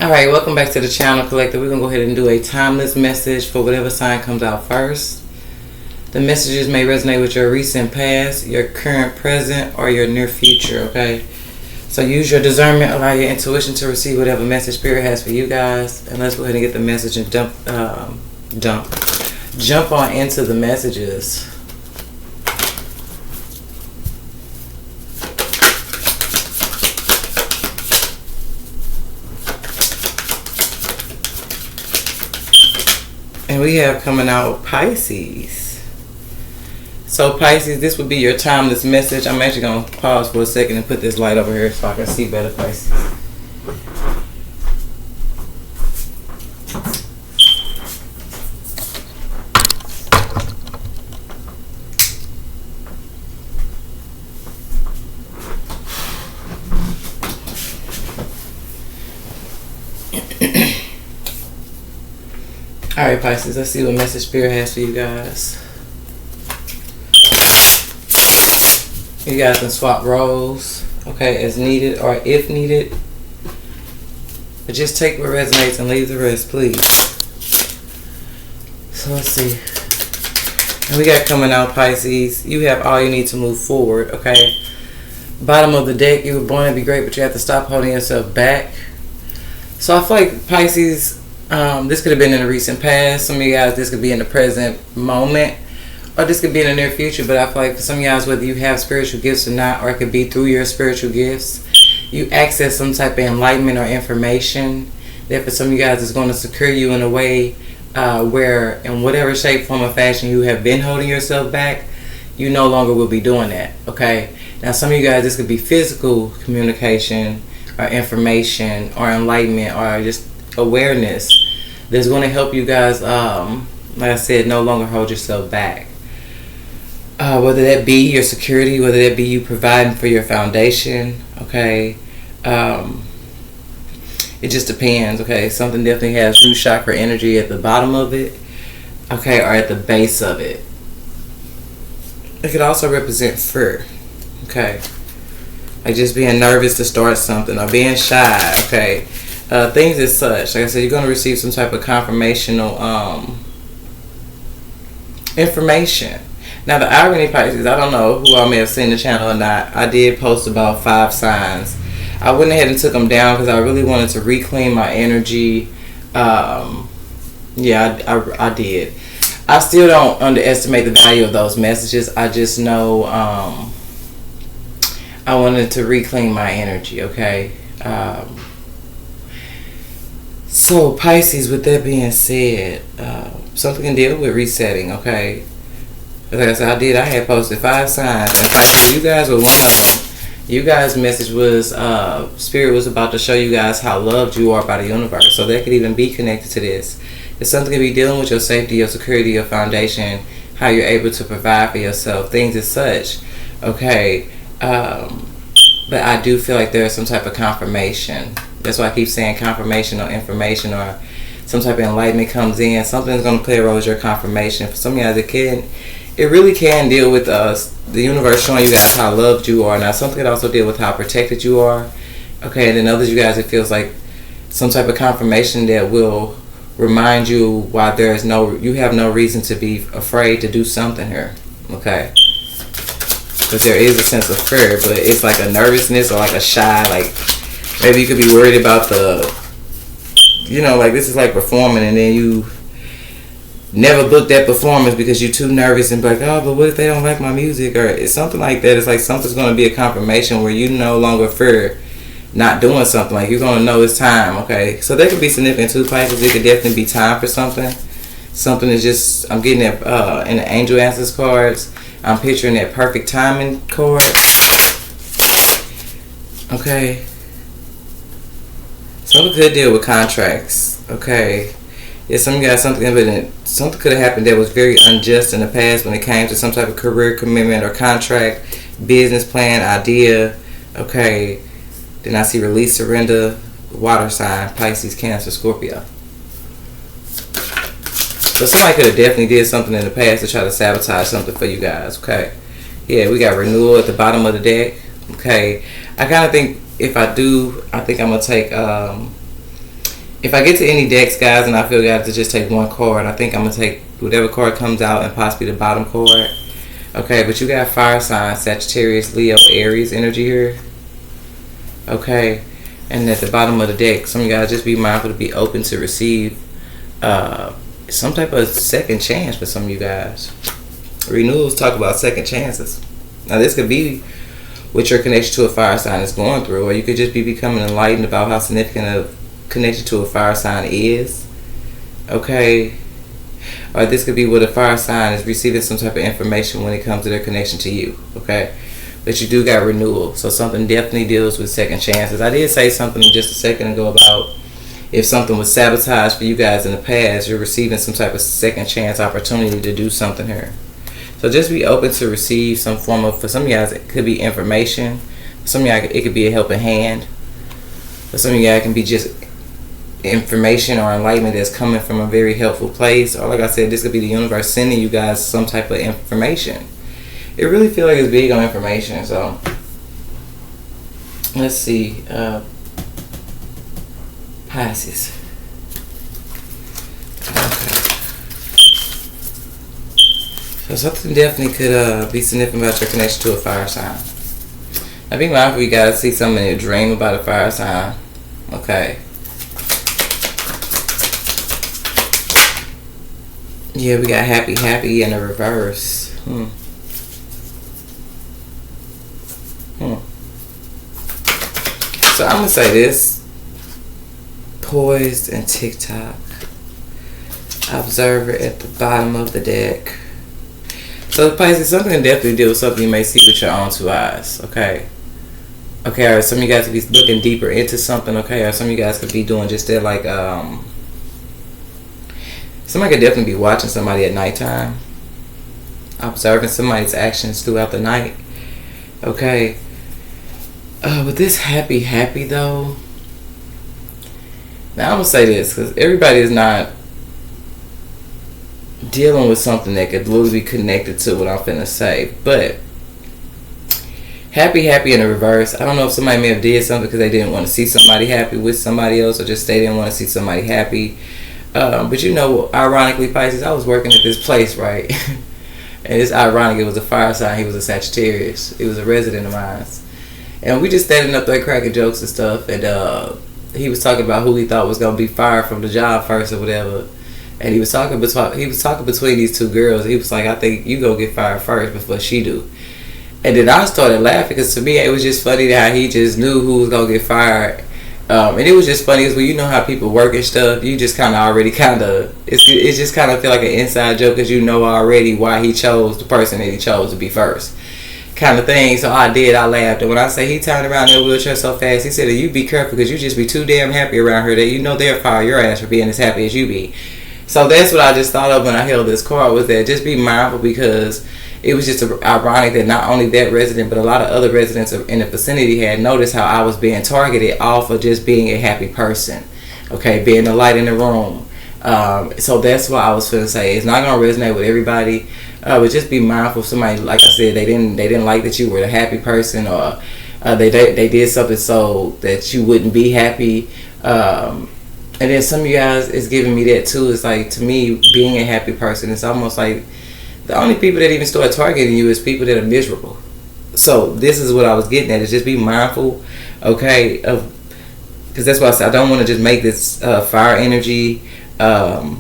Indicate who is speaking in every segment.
Speaker 1: Alright, welcome back to the channel, Collective. We're going to go ahead and do a timeless message for whatever sign comes out first. The messages may resonate with your recent past, your current present, or your near future, okay? So use your discernment, allow your intuition to receive whatever message Spirit has for you guys. And let's go ahead and get the message and jump on into the messages. And we have coming out Pisces. So Pisces, this would be your timeless message. I'm actually going to pause for a second and put this light over here so I can see better, Pisces. Alright, Pisces, let's see what message Spirit has for you guys. You guys can swap roles, okay, as needed or if needed. But just take what resonates and leave the rest, please. So let's see. And we got coming out, Pisces. You have all you need to move forward, okay? Bottom of the deck, you were born to be great, but you have to stop holding yourself back. So I feel like Pisces, this could have been in the recent past. Some of you guys, this could be in the present moment. Or this could be in the near future. But I feel like for some of you guys, whether you have spiritual gifts or not, or it could be through your spiritual gifts, you access some type of enlightenment or information that for some of you guys is going to secure you in a way where in whatever shape, form, or fashion you have been holding yourself back, you no longer will be doing that. Okay? Now some of you guys, this could be physical communication or information or enlightenment or just awareness that's going to help you guys, like I said, no longer hold yourself back. Whether that be your security, whether that be you providing for your foundation, okay? It just depends, okay? Something definitely has root chakra energy at the bottom of it, okay, or at the base of it. It could also represent fear, okay? Like just being nervous to start something or being shy, okay? Things as such. Like I said, you're going to receive some type of confirmational information. Now the irony, Pisces, I don't know who I may have seen the channel or not. I did post about 5 signs. I went ahead and took them down because I really wanted to reclaim my energy. Yeah, I did. I still don't underestimate the value of those messages. I just know I wanted to reclaim my energy, okay? So Pisces, with that being said, something can deal with resetting, okay? Like I said, I had posted 5 signs, and Pisces, you guys were one of them. You guys' message was, Spirit was about to show you guys how loved you are by the universe. So that could even be connected to this. It's something to be dealing with your safety, your security, your foundation, how you're able to provide for yourself, things as such, okay? But I do feel like there's some type of confirmation. That's why I keep saying confirmation or information or some type of enlightenment comes in. Something's going to play a role with your confirmation. For some of you guys, it really can deal with the universe showing you guys how loved you are. Now, something could also deal with how protected you are. Okay, and then others, you guys, it feels like some type of confirmation that will remind you why you have no reason to be afraid to do something here. Okay. Because there is a sense of fear, but it's like a nervousness or like a shy, like maybe you could be worried about like this is like performing and then you never book that performance because you're too nervous and be like, oh, but what if they don't like my music? Or it's something like that. It's like something's going to be a confirmation where you no longer fear not doing something. Like you're going to know it's time, okay? So that could be significant too, Pisces. It could definitely be time for something. Something is just, I'm getting that in the Angel Answers cards. I'm picturing that perfect timing card. Okay. Something could deal with contracts. Okay. Yeah, some of you guys, something could have happened that was very unjust in the past when it came to some type of career commitment or contract, business plan, idea. Okay. Then I see release, surrender, water sign, Pisces, Cancer, Scorpio. So somebody could have definitely did something in the past to try to sabotage something for you guys, okay? Yeah, we got renewal at the bottom of the deck, okay? I kind of think if I do, I think I'm going to take If I get to any decks, guys, and I feel I have to just take one card, I think I'm going to take whatever card comes out and possibly the bottom card. Okay, but you got fire signs, Sagittarius, Leo, Aries energy here. Okay, and at the bottom of the deck, some of you guys just be mindful to be open to receive some type of second chance for some of you guys. Renewals talk about second chances. Now, this could be what your connection to a fire sign is going through, or you could just be becoming enlightened about how significant a connection to a fire sign is. Okay, or this could be what a fire sign is receiving some type of information when it comes to their connection to you. Okay, but you do got renewal, so something definitely deals with second chances. I did say something just a second ago about if something was sabotaged for you guys in the past, you're receiving some type of second chance opportunity to do something here. So just be open to receive some form of, for some of you guys it could be information, for some of you guys it could be a helping hand, for some of you guys it can be just information or enlightenment that's coming from a very helpful place, or like I said, this could be the universe sending you guys some type of information. It really feels like it's big on information. So let's see, Pisces. Okay. So something definitely could be significant about your connection to a fire sign. Now be mindful, you gotta see something in your dream about a fire sign. Okay. Yeah, we got happy in the reverse. So I'm gonna say this: poised and TikTok. Observer at the bottom of the deck. So Pisces, something can definitely deal with something you may see with your own two eyes. Okay. Okay, or some of you guys could be looking deeper into something. Okay, or some of you guys could be doing just that, like somebody could definitely be watching somebody at nighttime, observing somebody's actions throughout the night. Okay. With this happy though, now I'm gonna say this because everybody is not dealing with something that could literally be connected to what I'm finna say, but happy in the reverse. I don't know if somebody may have did something because they didn't want to see somebody happy with somebody else, or just they didn't want to see somebody happy. But you know, ironically, Pisces, I was working at this place, right? And it's ironic, it was a fire sign, he was a Sagittarius. He was a resident of mine. And we just standing up there cracking jokes and stuff, and he was talking about who he thought was gonna be fired from the job first or whatever. And he was talking between these two girls. He was like, I think you go get fired first before she do. And then I started laughing because to me it was just funny how he just knew who was gonna get fired. And it was just funny because when you know how people work and stuff, you just kind of already it just kind of feel like an inside joke because you know already why he chose the person that he chose to be first, kind of thing. So I laughed. And when I say he turned around in a wheelchair so fast, he said, you be careful because you just be too damn happy around her that you know they'll fire your ass for being as happy as you be. So that's what I just thought of when I held this card, was that just be mindful, because it was just ironic that not only that resident, but a lot of other residents in the vicinity had noticed how I was being targeted off of just being a happy person. Okay, being the light in the room. So that's what I was going to say. It's not going to resonate with everybody, but just be mindful. Somebody, like I said, they didn't like that you were a happy person, or they did something so that you wouldn't be happy. And then some of you guys is giving me that too. It's like, to me, being a happy person, it's almost like the only people that even start targeting you is people that are miserable. So this is what I was getting at, is just be mindful, okay, because that's why I said I don't want to just make this fire energy on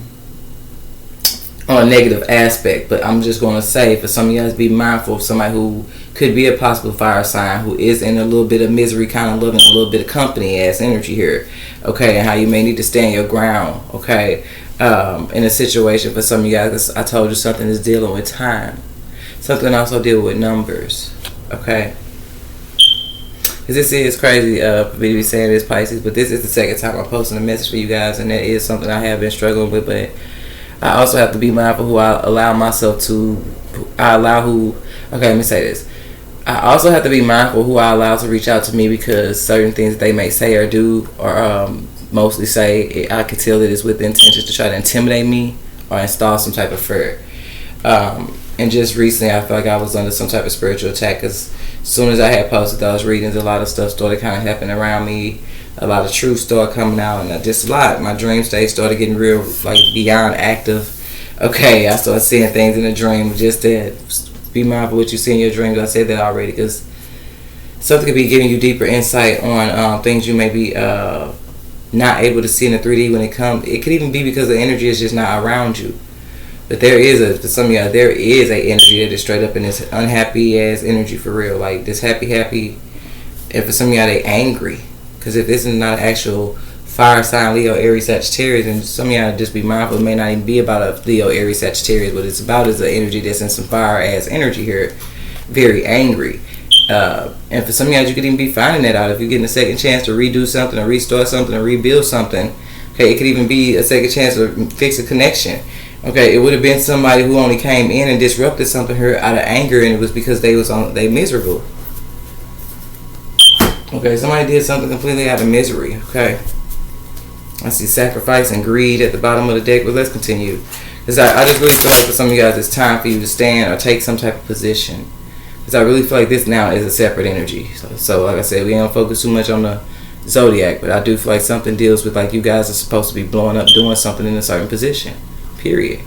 Speaker 1: a negative aspect, but I'm just going to say, for some of you guys, be mindful of somebody who could be a possible fire sign, who is in a little bit of misery, kind of living a little bit of company ass energy here, okay, and how you may need to stand your ground, okay, in a situation. For some of you guys, I told you something is dealing with time, something also deal with numbers, okay, because this is crazy for me to be saying this, Pisces, but this is the second time I'm posting a message for you guys, and that is something I have been struggling with. But I also have to be mindful who I allow myself to, okay, let me say this. I also have to be mindful who I allow to reach out to me, because certain things that they may say or do, or mostly say, I can tell that it's with the intentions to try to intimidate me or install some type of fear. And just recently, I felt like I was under some type of spiritual attack, because as soon as I had posted those readings, a lot of stuff started kind of happening around me a lot of truth started coming out, and just a lot. My dream state started getting real, like beyond active. Okay, I started seeing things in the dream. Just that, be mindful what you see in your dreams. I said that already, because something could be giving you deeper insight on things you may be not able to see in the 3D when it comes. It could even be because the energy is just not around you. But there is for some of y'all, there is a energy that is straight up in this unhappy ass energy for real. Like this happy, and for some of y'all, they angry. Because if this is not an actual fire sign, Leo, Aries, Sagittarius, and some of y'all just be mindful, it may not even be about a Leo, Aries, Sagittarius. What it's about is an energy that's in some fire ass energy here, very angry. And for some of y'all, you could even be finding that out if you're getting a second chance to redo something, or restart something, or rebuild something. Okay, it could even be a second chance to fix a connection. Okay, it would have been somebody who only came in and disrupted something here out of anger, and it was because they miserable. Okay, somebody did something completely out of misery. Okay, I see sacrifice and greed at the bottom of the deck, but let's continue. Because I just really feel like for some of you guys, it's time for you to stand or take some type of position. Because I really feel like this now is a separate energy. So like I said, we don't focus too much on the zodiac, but I do feel like something deals with like you guys are supposed to be blowing up, doing something in a certain position. Period.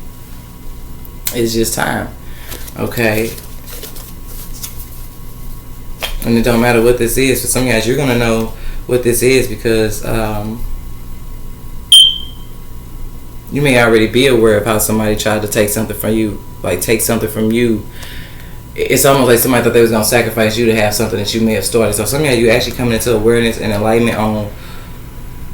Speaker 1: It's just time. Okay. And it don't matter what this is. For some of you guys, you're going to know what this is because you may already be aware of how somebody tried to take something from you. Like take something from you. It's almost like somebody thought they was going to sacrifice you to have something that you may have started. So some of you actually coming into awareness and enlightenment on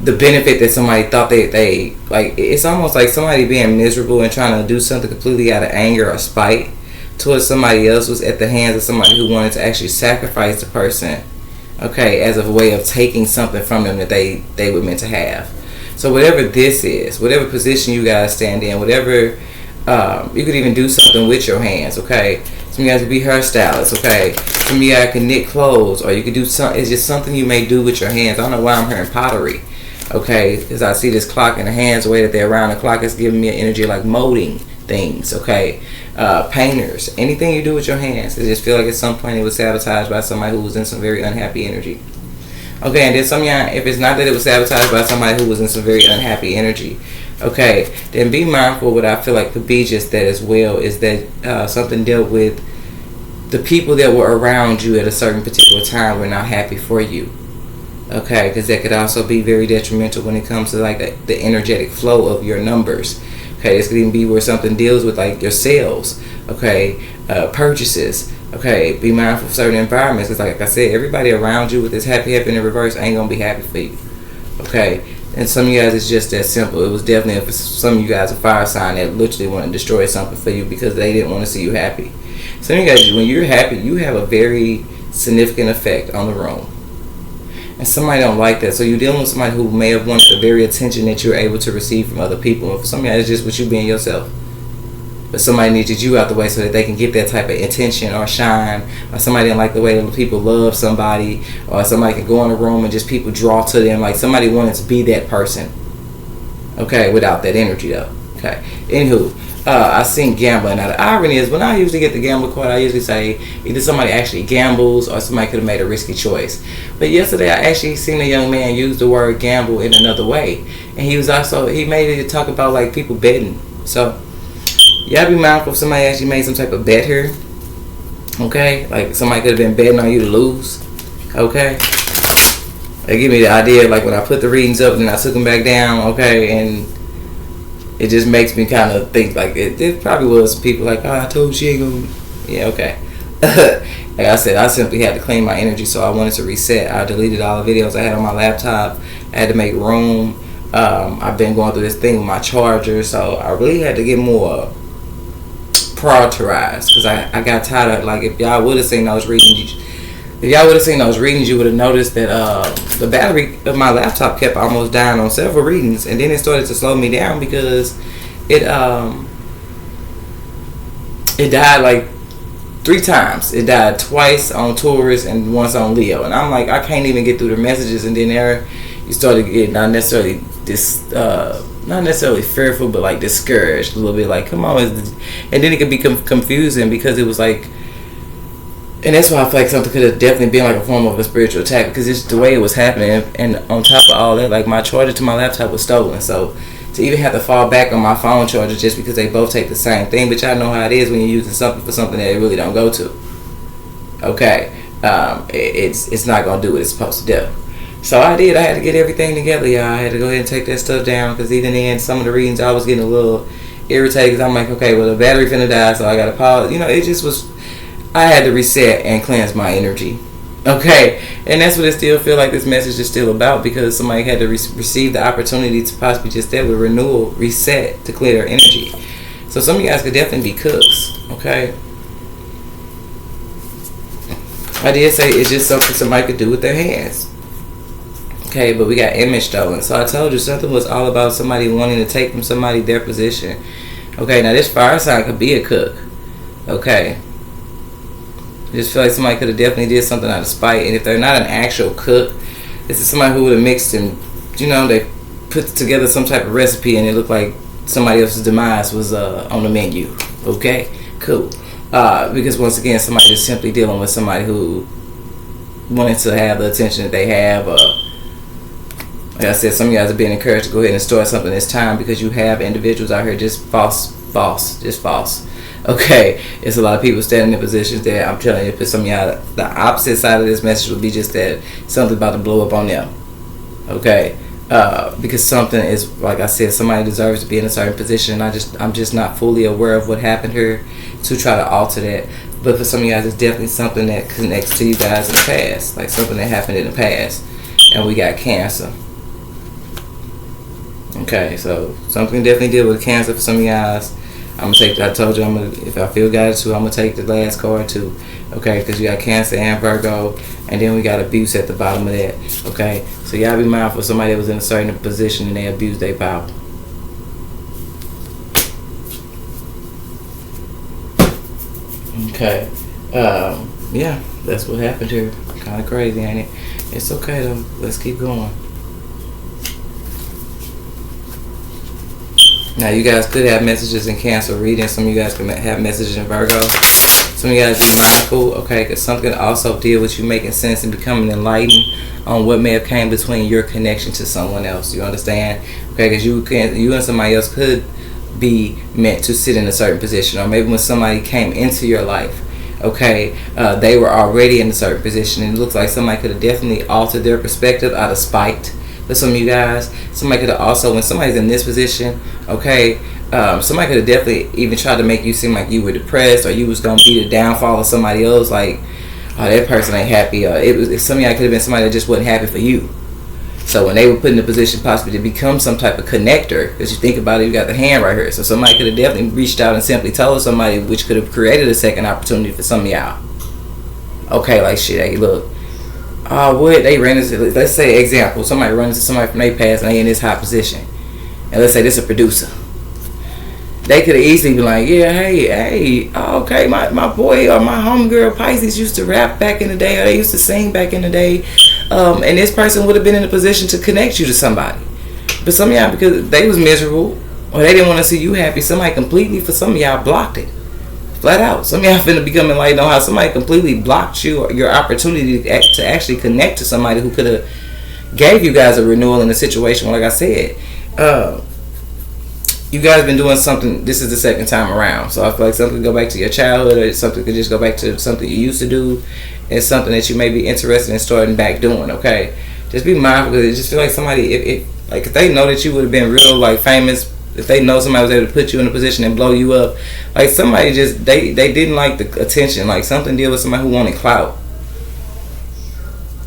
Speaker 1: the benefit that somebody thought they like. It's almost like somebody being miserable and trying to do something completely out of anger or spite towards somebody else was at the hands of somebody who wanted to actually sacrifice the person, okay, as a way of taking something from them that they were meant to have. So whatever this is, whatever position you guys stand in, whatever, you could even do something with your hands, okay. Some of you guys could be hairstylists, okay. Some of you guys can knit clothes, or you could do something. It's just something you may do with your hands. I don't know why I'm hearing pottery. Okay, because I see this clock in the hands, the way that they're around the clock is giving me an energy like molding things, okay? Painters, anything you do with your hands, I just feel like at some point it was sabotaged by somebody who was in some very unhappy energy. Okay, and then some of y'all, if it's not that it was sabotaged by somebody who was in some very unhappy energy, okay, then be mindful. What I feel like could be just that as well is that something dealt with the people that were around you at a certain particular time were not happy for you. Okay, because that could also be very detrimental when it comes to like the energetic flow of your numbers. Okay, this could even be where something deals with like your sales. Okay, purchases. Okay, be mindful of certain environments. Because like I said, everybody around you with this happy in the reverse ain't gonna be happy for you. Okay, and some of you guys, it's just that simple. It was definitely for some of you guys a fire sign that literally want to destroy something for you because they didn't want to see you happy. Some of you guys, when you're happy, you have a very significant effect on the room. And somebody don't like that. So you're dealing with somebody who may have wanted the very attention that you're able to receive from other people. And for some of you, it's just with you being yourself. But somebody needed you out the way so that they can get that type of attention or shine. Or somebody didn't like the way that people love somebody. Or somebody can go in a room and just people draw to them. Like somebody wanted to be that person. Okay, without that energy though. Okay. Anywho. I seen gambling. Now the irony is when I usually get the gamble card, I usually say either somebody actually gambles or somebody could have made a risky choice. But yesterday I actually seen a young man use the word gamble in another way, and he made it talk about like people betting. So y'all be mindful if somebody actually made some type of bet here. Okay, like somebody could have been betting on you to lose. Okay, they give me the idea like when I put the readings up and then I took them back down. Okay, and it just makes me kind of think like it probably was people like, oh, I told you she ain't gonna. Yeah, okay. Like I said, I simply had to clean my energy, so I wanted to reset. I deleted all the videos I had on my laptop. I had to make room. I've been going through this thing with my charger, so I really had to get more prioritized because I got tired of, like, if y'all would have seen those readings, you would have noticed that the battery of my laptop kept almost dying on several readings, and then it started to slow me down because it died like 3 times. It died twice on Taurus and once on Leo, and I'm like, I can't even get through the messages, and then there you started getting not necessarily fearful, but like discouraged a little bit, like come on, and then it could be confusing because it was like And that's why I feel like something could have definitely been like a form of a spiritual attack, because it's the way it was happening. And on top of all that, like my charger to my laptop was stolen. So to even have to fall back on my phone charger just because they both take the same thing, but y'all know how it is when you're using something for something that it really don't go to. Okay, it's not gonna do what it's supposed to do. So I did. I had to get everything together, y'all. I had to go ahead and take that stuff down, because even then, some of the readings I was getting a little irritated, because I'm like, okay, well the battery finna die, so I gotta pause. You know, it just was. I had to reset and cleanse my energy. Okay, and that's what it still feel like this message is still about, because somebody had to receive the opportunity to possibly just that with renewal, reset, to clear their energy. So some of you guys could definitely be cooks. Okay, I did say it's just something somebody could do with their hands. Okay, but we got image stolen. So I told you something was all about somebody wanting to take from somebody their position. Okay, now this fire sign could be a cook. Okay, I just feel like somebody could have definitely did something out of spite. And if they're not an actual cook, this is somebody who would have mixed and, you know, they put together some type of recipe and it looked like somebody else's demise was on the menu. Okay, cool. Because once again, somebody just simply dealing with somebody who wanted to have the attention that they have. Like I said, some of you guys are being encouraged to go ahead and start something this time, because you have individuals out here just false. Okay, it's a lot of people standing in positions that I'm telling you, for some of y'all, the opposite side of this message would be just that something's about to blow up on them. Okay, because something is, like I said, somebody deserves to be in a certain position. I'm just not fully aware of what happened here to try to alter that. But for some of you guys, it's definitely something that connects to you guys in the past, like something that happened in the past. And we got Cancer. Okay, so something definitely deal with Cancer for some of you guys. I'm gonna take. I told you, if I feel guided to, I'm gonna take the last card too. Okay, because you got Cancer and Virgo, and then we got abuse at the bottom of that. Okay, so y'all be mindful of somebody that was in a certain position and they abused their power. Okay, yeah, that's what happened here. Kind of crazy, ain't it? It's okay though. Let's keep going. Now, you guys could have messages in Cancer reading. Some of you guys can have messages in Virgo. Some of you guys be mindful, okay, because something can also deal with you making sense and becoming enlightened on what may have came between your connection to someone else. You understand? Okay, because you and somebody else could be meant to sit in a certain position, or maybe when somebody came into your life, okay, they were already in a certain position, and it looks like somebody could have definitely altered their perspective out of spite. For some of you guys, somebody could have also, when somebody's in this position, okay, somebody could have definitely even tried to make you seem like you were depressed, or you was gonna be the downfall of somebody else. Like, oh, that person ain't happy. Or some of y'all could have been somebody that just wasn't happy for you. So when they were put in a position possibly to become some type of connector, because you think about it, you got the hand right here. So somebody could have definitely reached out and simply told somebody, which could have created a second opportunity for some of y'all. Okay, like shit, hey, look. What they ran into, let's say example, somebody runs into somebody from their past and they in this high position, and let's say this is a producer. They could have easily been like, yeah, hey, okay, my boy or my homegirl Pisces used to rap back in the day, or they used to sing back in the day, and this person would have been in a position to connect you to somebody. But some of y'all, because they was miserable or they didn't want to see you happy, somebody completely, for some of y'all, blocked it. Flat out. Some of y'all finna become enlightened on how somebody completely blocked you, or your opportunity to actually connect to somebody who could have gave you guys a renewal in a situation. Like I said, you guys been doing something. This is the second time around, so I feel like something could go back to your childhood, or something could just go back to something you used to do, and something that you may be interested in starting back doing. Okay, just be mindful, because it just feel like somebody, if they know that you would have been real like famous. If they know somebody was able to put you in a position and blow you up, like somebody just, they didn't like the attention, like something deal with somebody who wanted clout.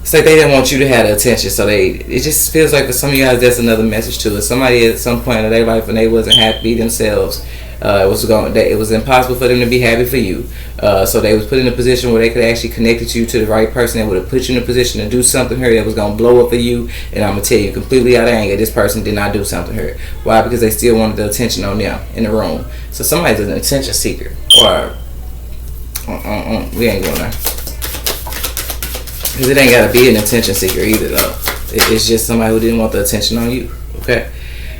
Speaker 1: It's like they didn't want you to have the attention, so it just feels like for some of you guys, that's another message to it. Somebody at some point in their life when they wasn't happy themselves, it was impossible for them to be happy for you. So they was put in a position where they could actually connect you to the right person that would have put you in a position to do something here that was gonna blow up for you. And I'm gonna tell you completely out of anger, this person did not do something here. Why? Because they still wanted the attention on them in the room. So somebody's an attention seeker, or we ain't going there. Because it ain't gotta be an attention seeker either, though. It's just somebody who didn't want the attention on you. Okay.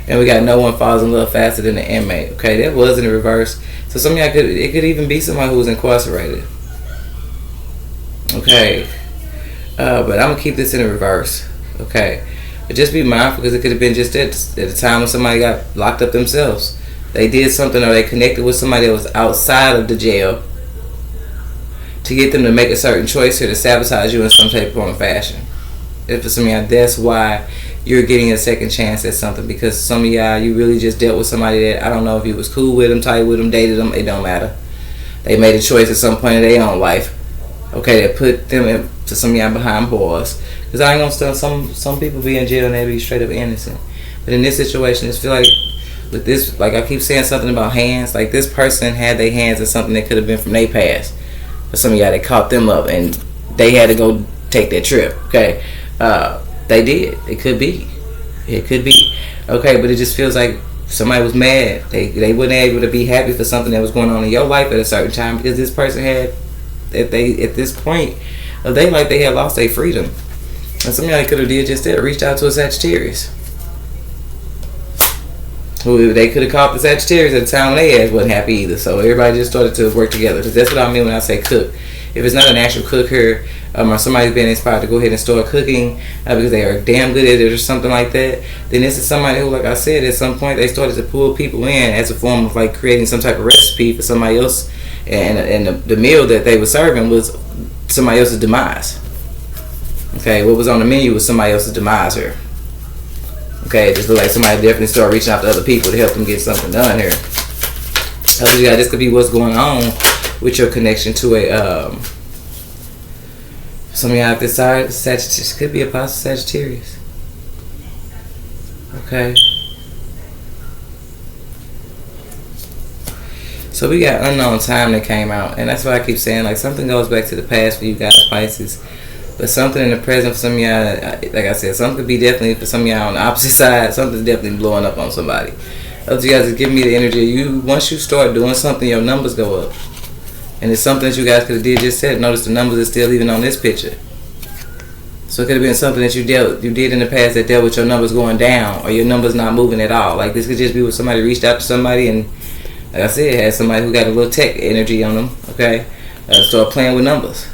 Speaker 1: And we got no one falls in love faster than the inmate. Okay, that was in the reverse. So some of y'all it could even be somebody who was incarcerated. Okay. But I'm going to keep this in the reverse. Okay. But just be mindful because it could have been just at the time when somebody got locked up themselves. They did something or they connected with somebody that was outside of the jail to get them to make a certain choice or to sabotage you in some type of form of fashion. If for some of y'all, that's why you're getting a second chance at something, because some of y'all, you really just dealt with somebody that, I don't know if you was cool with them, tight with them, dated them, it don't matter. They made a choice at some point in their own life, okay, that put them into some of y'all behind bars. Because I ain't gonna start, some people be in jail and they be straight up innocent. But in this situation, it's feel like with this, like I keep saying something about hands, like this person had their hands in something that could have been from their past. For some of y'all, they caught them up and they had to go take that trip, okay? They did. It could be. Okay, but it just feels like somebody was mad. They weren't able to be happy for something that was going on in your life at a certain time, because this person had, at this point of their life, they had lost their freedom. And some of y'all could have did just that, reached out to a Sagittarius. Who they could have caught the Sagittarius at the time when they ass wasn't happy either. So everybody just started to work together. Because that's what I mean when I say cook. If it's not an actual cook here, or somebody's been inspired to go ahead and start cooking because they are damn good at it or something like that, then this is somebody who, like I said, at some point they started to pull people in as a form of like creating some type of recipe for somebody else, and the meal that they were serving was somebody else's demise. Okay, what was on the menu was somebody else's demise here. Okay, it just looked like somebody definitely started reaching out to other people to help them get something done here. Other guys, this could be what's going on with your connection to a some of y'all, if this Sagittarius, could be a possible Sagittarius. Okay. So we got unknown time that came out, and that's why I keep saying, like, something goes back to the past for you guys, Pisces, but something in the present for some of y'all, like I said, something could be definitely for some of y'all on the opposite side. Something's definitely blowing up on somebody. Other you guys is giving me the energy. You, once you start doing something, your numbers go up. And it's something that you guys could have did just said. Notice the numbers are still even on this picture. So it could have been something that you did in the past that dealt with your numbers going down, or your numbers not moving at all. Like this could just be where somebody reached out to somebody and, like I said, had somebody who got a little tech energy on them. Okay, start playing with numbers.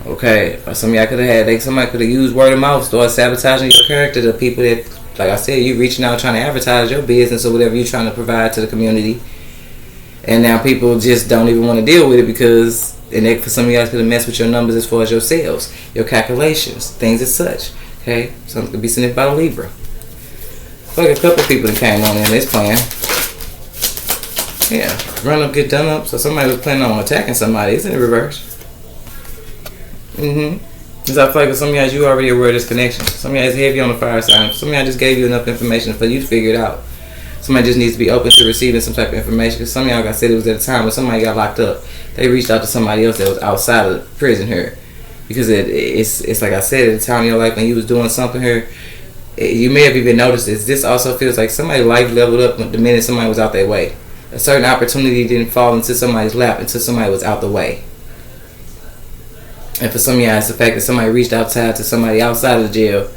Speaker 1: Okay, or some of y'all could have had, somebody could have used word of mouth, start sabotaging your character to people that, like I said, you reaching out trying to advertise your business or whatever you're trying to provide to the community. And now people just don't even want to deal with it because, and they, for some of you guys could have messed with your numbers as far as your sales, your calculations, things as such. Okay, something could be sent by a Libra. Like a couple of people that came on in this plan. Yeah, run up, get done up. So somebody was planning on attacking somebody. It's in the reverse. Because I feel like with some of y'all, you already aware of this connection. Some of y'all is heavy on the fire sign. Some of y'all just gave you enough information for you to figure it out. Somebody just needs to be open to receiving some type of information. Because some of y'all, like I said, it was at a time when somebody got locked up. They reached out to somebody else that was outside of the prison here. Because it's like I said, at the time in your life when you was doing something here, you may have even noticed this. This also feels like somebody's life leveled up the minute somebody was out their way. A certain opportunity didn't fall into somebody's lap until somebody was out the way. And for some of y'all, it's the fact that somebody reached outside to somebody outside of the jail,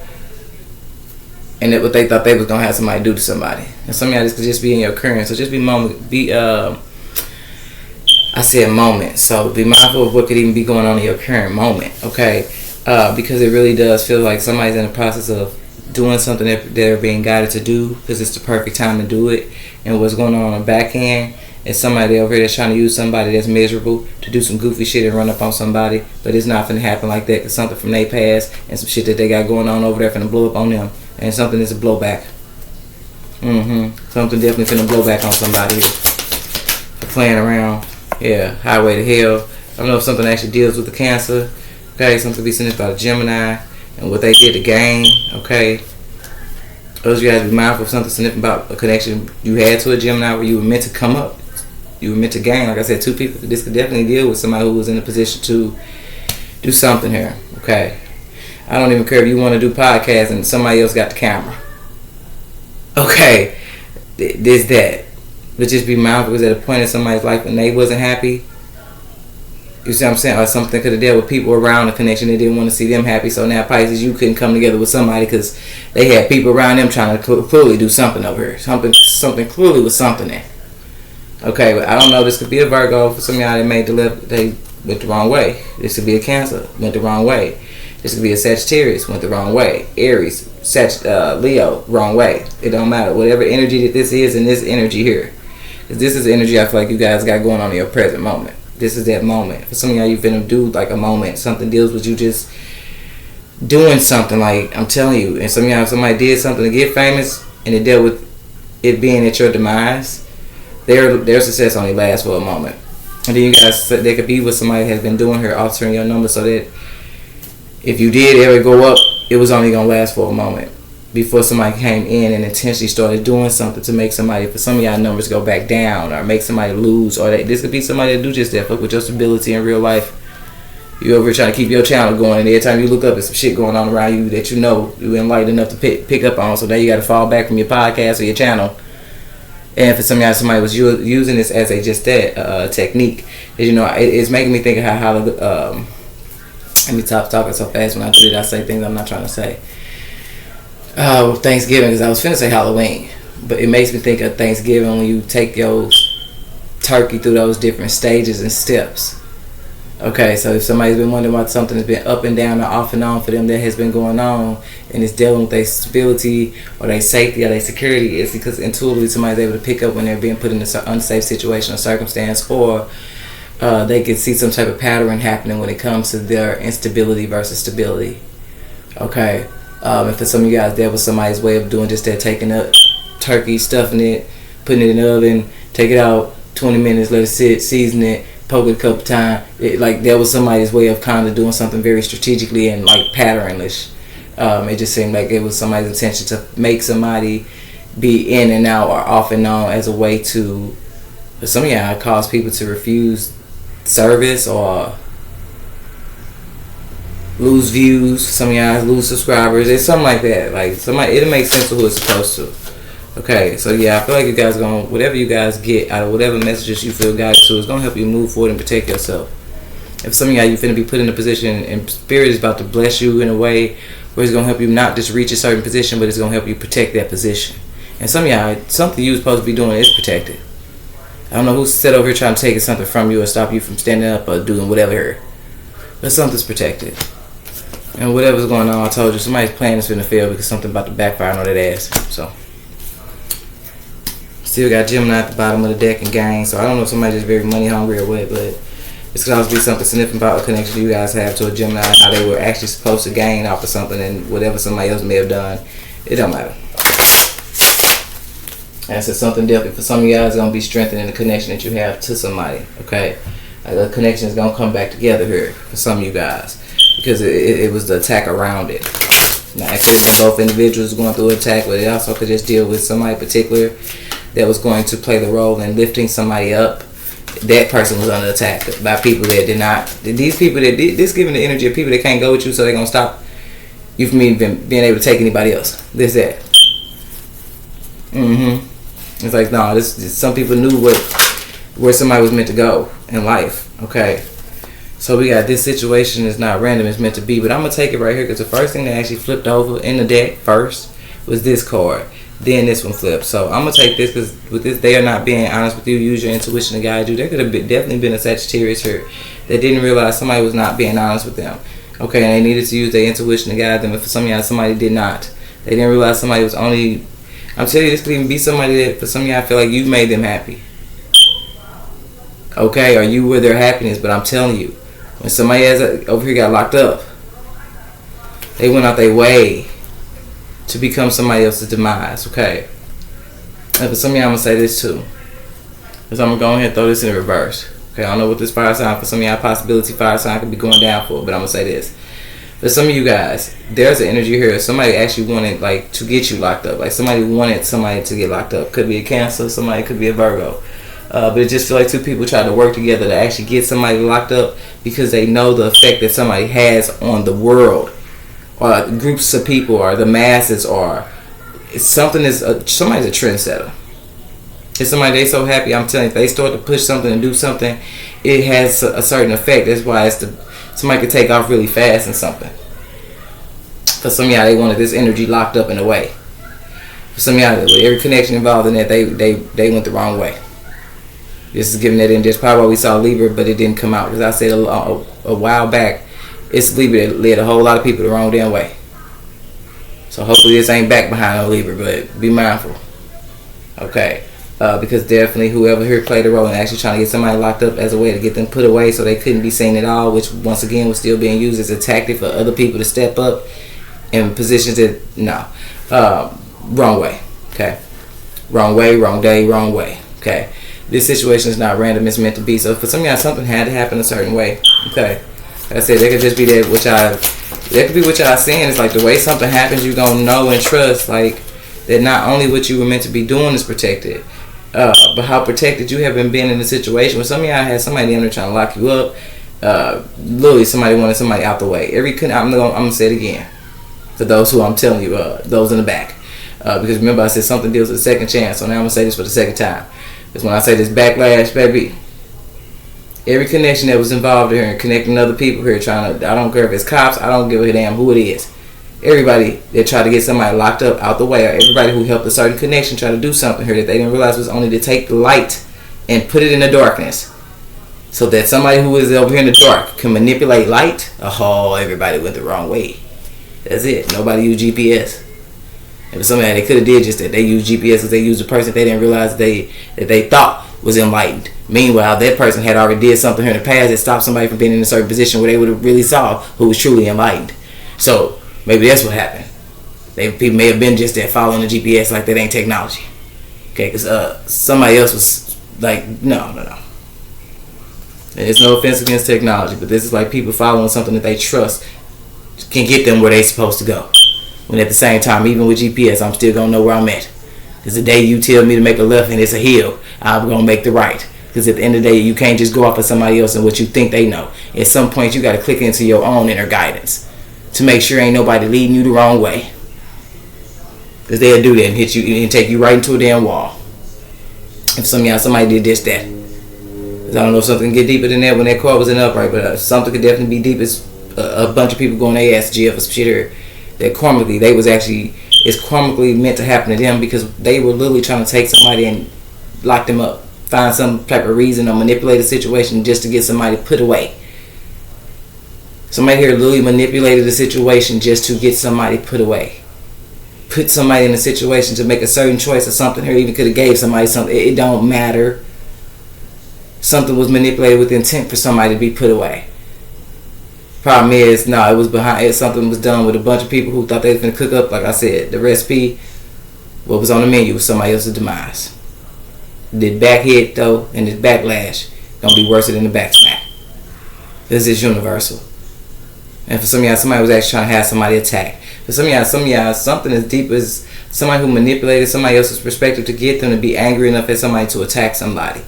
Speaker 1: and that what they thought they was gonna have somebody do to somebody. And some of y'all, this could just be in your current. So just be I said moment. So be mindful of what could even be going on in your current moment. Okay, because it really does feel like somebody's in the process of doing something that they're being guided to do because it's the perfect time to do it. And what's going on the back end is somebody over here that's trying to use somebody that's miserable to do some goofy shit and run up on somebody, but it's not finna happen like that because something from their past and some shit that they got going on over there finna blow up on them, and something is a blowback. Something definitely finna blow back on somebody here for playing around. Yeah, highway to hell. I don't know if something actually deals with the Cancer. Okay, something be sent by the Gemini and what they did to gain. Okay, those you guys be mindful of something significant about a connection you had to a Gemini where you were meant to come up. You were meant to gain. Like I said, two people. This could definitely deal with somebody who was in a position to do something here. Okay, I don't even care if you want to do podcasts and somebody else got the camera. Okay, there's that. But just be mindful because at a point in somebody's life when they wasn't happy, you see what I'm saying? Or something could have dealt with people around the connection that didn't want to see them happy. So now Pisces, you couldn't come together with somebody because they had people around them trying to clearly do something over here. Something clearly was something there. Okay, but I don't know. This could be a Virgo for some of y'all that made the left. They went the wrong way. This could be a Cancer, went the wrong way. This could be a Sagittarius, went the wrong way. Aries, Leo, wrong way. It don't matter. Whatever energy that this is in this energy here. This is the energy I feel like you guys got going on in your present moment. This is that moment. For some of y'all, you finna do like a moment. Something deals with you just doing something, like I'm telling you. And some of y'all, somebody did something to get famous and it dealt with it being at your demise. Their success only lasts for a moment. And then you guys, they could be with somebody that has been doing her, altering your number so that if you did ever go up, it was only going to last for a moment before somebody came in and intentionally started doing something to make somebody, for some of y'all, numbers go back down or make somebody lose. Or this could be somebody that do just that, fuck with your stability in real life. You over here trying to keep your channel going, and every time you look up, there's some shit going on around you that you know you enlightened enough to pick up on. So now you got to fall back from your podcast or your channel. And for some of y'all, somebody was using this as a just that technique. You know, it's making me think of how let me stop talking so fast. When I do it, I say things I'm not trying to say. Thanksgiving, because I was finna say Halloween, but it makes me think of Thanksgiving when you take your turkey through those different stages and steps. Okay, so if somebody's been wondering about something that's been up and down or off and on for them that has been going on, and it's dealing with their stability or their safety or their security, it's because intuitively somebody's able to pick up when they're being put in an unsafe situation or circumstance, or they can see some type of pattern happening when it comes to their instability versus stability. Okay, and for some of you guys, that was somebody's way of doing just that, taking up turkey, stuffing it, putting it in the oven, take it out, 20 minutes, let it sit, season it, poke it a couple times. Like that was somebody's way of kind of doing something very strategically and like patternless. It just seemed like it was somebody's intention to make somebody be in and out or off and on as a way to, for some of y'all, cause people to refuse service or lose views. Some of y'all lose subscribers. It's something like that. Like somebody, it'll make sense of who it's supposed to. Okay, so yeah, I feel like you guys gonna, whatever you guys get out of whatever messages you feel guided to, is gonna help you move forward and protect yourself. If some of y'all, you finna be put in a position and Spirit is about to bless you in a way where it's gonna help you not just reach a certain position, but it's gonna help you protect that position. And some of y'all, something you're supposed to be doing is protected. I don't know who's set over here trying to take something from you or stop you from standing up or doing whatever here, but something's protected. And whatever's going on, I told you, somebody's plan is finna fail because something about to backfire on that ass. So. Still got Gemini at the bottom of the deck and gang, so I don't know if somebody's just very money hungry or what, but it's could also be something significant about a connection you guys have to a Gemini, how they were actually supposed to gain off of something and whatever somebody else may have done. It don't matter. And so something definitely for some of you guys is going to be strengthening the connection that you have to somebody, okay? The connection is going to come back together here for some of you guys because it was the attack around it. Now, it could have been both individuals going through an attack, but it also could just deal with somebody particular that was going to play the role in lifting somebody up. That person was under attack by people that did not. These people that did this, giving the energy of people that can't go with you, so they're gonna stop you from even being able to take anybody else. This that. It's like no, this some people knew where somebody was meant to go in life. Okay, so we got this situation is not random; it's meant to be. But I'm gonna take it right here because the first thing that actually flipped over in the deck first was this card. Then this one flipped. So I'm going to take this because with this, they are not being honest with you. Use your intuition to guide you. There could have definitely been a Sagittarius here that didn't realize somebody was not being honest with them. Okay, and they needed to use their intuition to guide them. But for some of y'all, somebody did not. They didn't realize somebody was only... I'm telling you, this could even be somebody that for some of y'all feel like you made them happy. Okay, or you were their happiness. But I'm telling you, when somebody over here got locked up, they went out their way to become somebody else's demise, okay? And for some of y'all, I'm going to say this too. Because I'm going to go ahead and throw this in reverse. Okay, I don't know what this fire sign, for some of y'all, possibility fire sign could be going down for, but I'm going to say this. For some of you guys, there's an energy here. Somebody actually wanted, like, to get you locked up. Like, somebody wanted somebody to get locked up. Could be a Cancer, somebody could be a Virgo. But it just feels like two people try to work together to actually get somebody locked up because they know the effect that somebody has on the world. Or groups of people, or the masses, or somebody's a trendsetter. It's somebody they so happy. I'm telling you, if they start to push something and do something, it has a certain effect. That's why somebody could take off really fast and something. For some of y'all, they wanted this energy locked up in a way. For some of y'all, with every connection involved in that, they went the wrong way. This is giving that in. That's probably why we saw Libra, but it didn't come out. Because I said a while back, it's Libra that led a whole lot of people the wrong damn way. So hopefully this ain't back behind on Libra, but be mindful. Okay. Because definitely whoever here played a role in actually trying to get somebody locked up as a way to get them put away so they couldn't be seen at all, which once again was still being used as a tactic for other people to step up in positions that, no. Wrong way. Okay. Wrong way, wrong day, wrong way. Okay. This situation is not random, it's meant to be. So for some of y'all, something had to happen a certain way. Okay. Like I said, there could just be that could be what y'all saying. It's like the way something happens, you gonna know and trust, like, that not only what you were meant to be doing is protected, but how protected you have been in a situation where some of y'all had somebody in there trying to lock you up. Literally, somebody wanted somebody out the way. I'm gonna say it again for those who I'm telling you, those in the back, because remember I said something deals with a second chance. So now I'm gonna say this for the second time. Because when I say this backlash, baby, every connection that was involved here and connecting other people here, I don't care if it's cops, I don't give a damn who it is. Everybody that tried to get somebody locked up out the way, or everybody who helped a certain connection try to do something here that they didn't realize was only to take the light and put it in the darkness, so that somebody who is over here in the dark can manipulate light. Oh, everybody went the wrong way. That's it. Nobody used GPS. If somebody they could have did just that, they used GPS because they used a person they didn't realize that they thought was enlightened. Meanwhile, that person had already did something here in the past that stopped somebody from being in a certain position where they would have really saw who was truly enlightened. So maybe that's what happened. People may have been just there following the GPS like that ain't technology. Okay, because somebody else was like, no. And it's no offense against technology, but this is like people following something that they trust can get them where they supposed to go. When at the same time, even with GPS, I'm still gonna know where I'm at. Because the day you tell me to make a left and it's a hill, I'm gonna make the right. Because at the end of the day, you can't just go off of somebody else and what you think they know. At some point, you got to click into your own inner guidance to make sure ain't nobody leading you the wrong way. Because they'll do that and hit you and take you right into a damn wall. If somebody did this, that. Because I don't know if something can get deeper than that when that car was in upright, but something could definitely be deep as a bunch of people going their ass to jail for some shit here. That karmically, it's karmically meant to happen to them because they were literally trying to take somebody and lock them up. Find some type of reason or manipulate a situation just to get somebody put away. Somebody here literally manipulated the situation just to get somebody put away. Put somebody in a situation to make a certain choice or something here, even could have gave somebody something. It don't matter. Something was manipulated with intent for somebody to be put away. Problem is, no, it was behind it. Something was done with a bunch of people who thought they was going to cook up, like I said, the recipe. What was on the menu was somebody else's demise. The back hit, though, and this backlash going to be worse than the back smack. This is universal. And for some of y'all, somebody was actually trying to have somebody attack. For some of y'all, something as deep as somebody who manipulated somebody else's perspective to get them to be angry enough at somebody to attack somebody.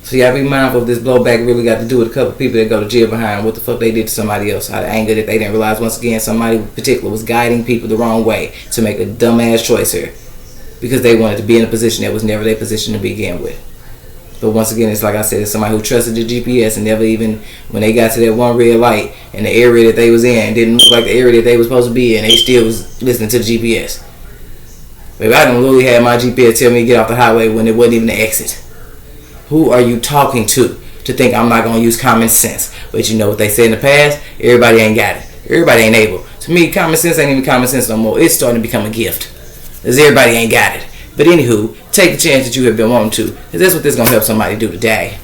Speaker 1: So y'all be mindful if this blowback really got to do with a couple of people that go to jail behind what the fuck they did to somebody else. Out of anger that they didn't realize once again somebody in particular was guiding people the wrong way to make a dumbass choice here. Because they wanted to be in a position that was never their position to begin with. But once again, it's like I said, it's somebody who trusted the GPS and never even, when they got to that one red light in the area that they was in, didn't look like the area that they was supposed to be in, they still was listening to the GPS. Baby, I done literally had my GPS tell me to get off the highway when it wasn't even the exit. Who are you talking to think I'm not going to use common sense? But you know what they said in the past? Everybody ain't got it. Everybody ain't able. To me, common sense ain't even common sense no more. It's starting to become a gift. Because everybody ain't got it. But anywho, take the chance that you have been wanting to. Because that's what this going to help somebody do today.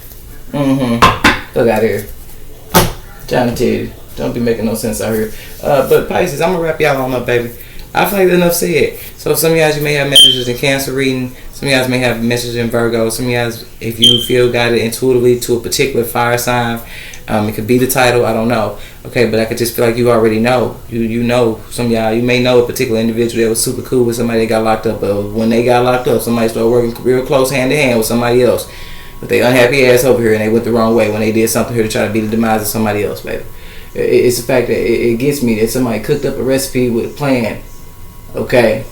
Speaker 1: Look out here. Trying to tell you. Don't be making no sense out here. But Pisces, I'm going to wrap y'all on up, baby. I feel like enough said. So some of y'all, you may have messages in Cancer reading. Some of y'all may have messages in Virgo. Some of y'all, if you feel guided intuitively to a particular fire sign, it could be the title. I don't know. Okay, but I could just feel like you already know. You know. Some of y'all, you may know a particular individual that was super cool with somebody that got locked up. But when they got locked up, somebody started working real close hand to hand with somebody else. But they unhappy ass over here and they went the wrong way when they did something here to try to be the demise of somebody else, baby. It's the fact that it gets me that somebody cooked up a recipe with a plan. Okay,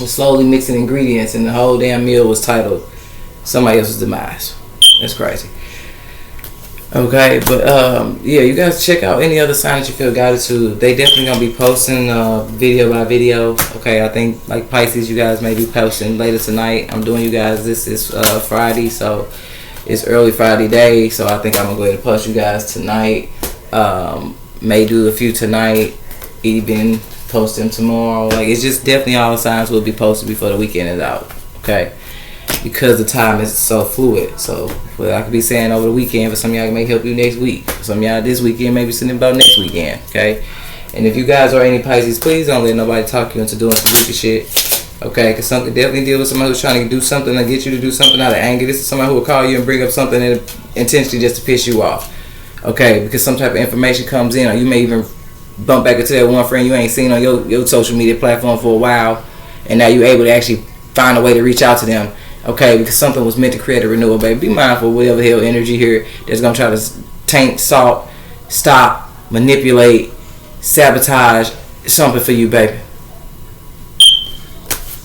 Speaker 1: was slowly mixing ingredients and the whole damn meal was titled somebody else's demise. That's crazy. Okay, but yeah, you guys check out any other sign that you feel guided to. They definitely gonna be posting video by video. Okay, I think like Pisces, you guys may be posting later tonight. I'm doing you guys. This is Friday, so it's early Friday day. So I think I'm gonna go ahead and post you guys tonight. May do a few tonight, even post them tomorrow. Like it's just definitely all the signs will be posted before the weekend is out. Okay. Because the time is so fluid. So what I could be saying over the weekend for some of y'all may help you next week. For some of y'all this weekend maybe sitting about next weekend. Okay. And if you guys are any Pisces, please don't let nobody talk you into doing some goofy shit. Okay, because something definitely deal with somebody who's trying to do something to get you to do something out of anger. This is somebody who will call you and bring up something intentionally just to piss you off. Okay, because some type of information comes in, or you may even bump back into that one friend you ain't seen on your social media platform for a while, and now you're able to actually find a way to reach out to them. Okay, because something was meant to create a renewal, baby. Be mindful of whatever hell energy here that's going to try to taint, salt, stop, manipulate, sabotage something for you, baby.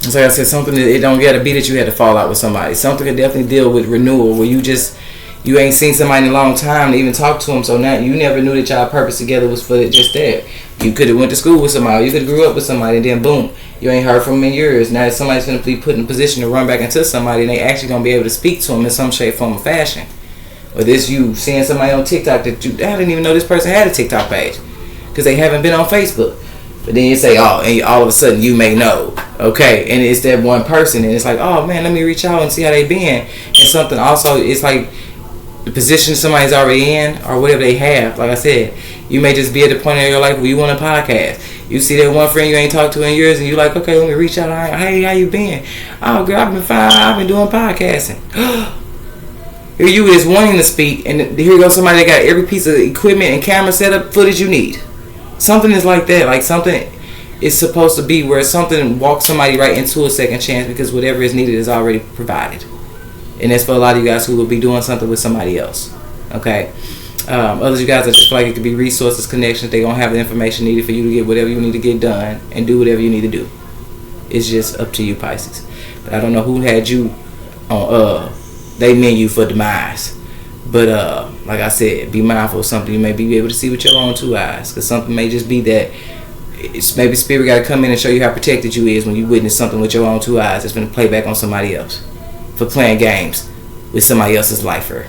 Speaker 1: So like I said, something that it don't got to be that you had to fall out with somebody. Something can definitely deal with renewal where you ain't seen somebody in a long time to even talk to them. So now you never knew that y'all purpose together was for just that. You could have went to school with somebody. You could have grew up with somebody, and then boom, you ain't heard from them in years. Now somebody's going to be put in a position to run back into somebody, and they actually going to be able to speak to them in some shape, form, or fashion. Or this you seeing somebody on TikTok that I didn't even know this person had a TikTok page because they haven't been on Facebook. But then you say, oh, and all of a sudden you may know. Okay, and it's that one person, and it's like, oh man, let me reach out and see how they been. And something also, it's like the position somebody's already in or whatever they have. Like I said, you may just be at the point in your life where you want a podcast. You see that one friend you ain't talked to in years, and you're like, okay, let me reach out. Hey, how you been? Oh, girl, I've been fine. I've been doing podcasting. Here you is wanting to speak, and here goes somebody that got every piece of equipment and camera setup footage you need. Something is like that. Like something is supposed to be where something walks somebody right into a second chance because whatever is needed is already provided. And that's for a lot of you guys who will be doing something with somebody else. Okay. Others you guys, I just feel like it could be resources, connections. They're going to have the information needed for you to get whatever you need to get done and do whatever you need to do. It's just up to you, Pisces. But I don't know who had you on they menu for Demise. But like I said, be mindful of something you may be able to see with your own two eyes. Because something may just be that it's maybe spirit got to come in and show you how protected you is when you witness something with your own two eyes that's going to play back on somebody else for playing games with somebody else's lifer.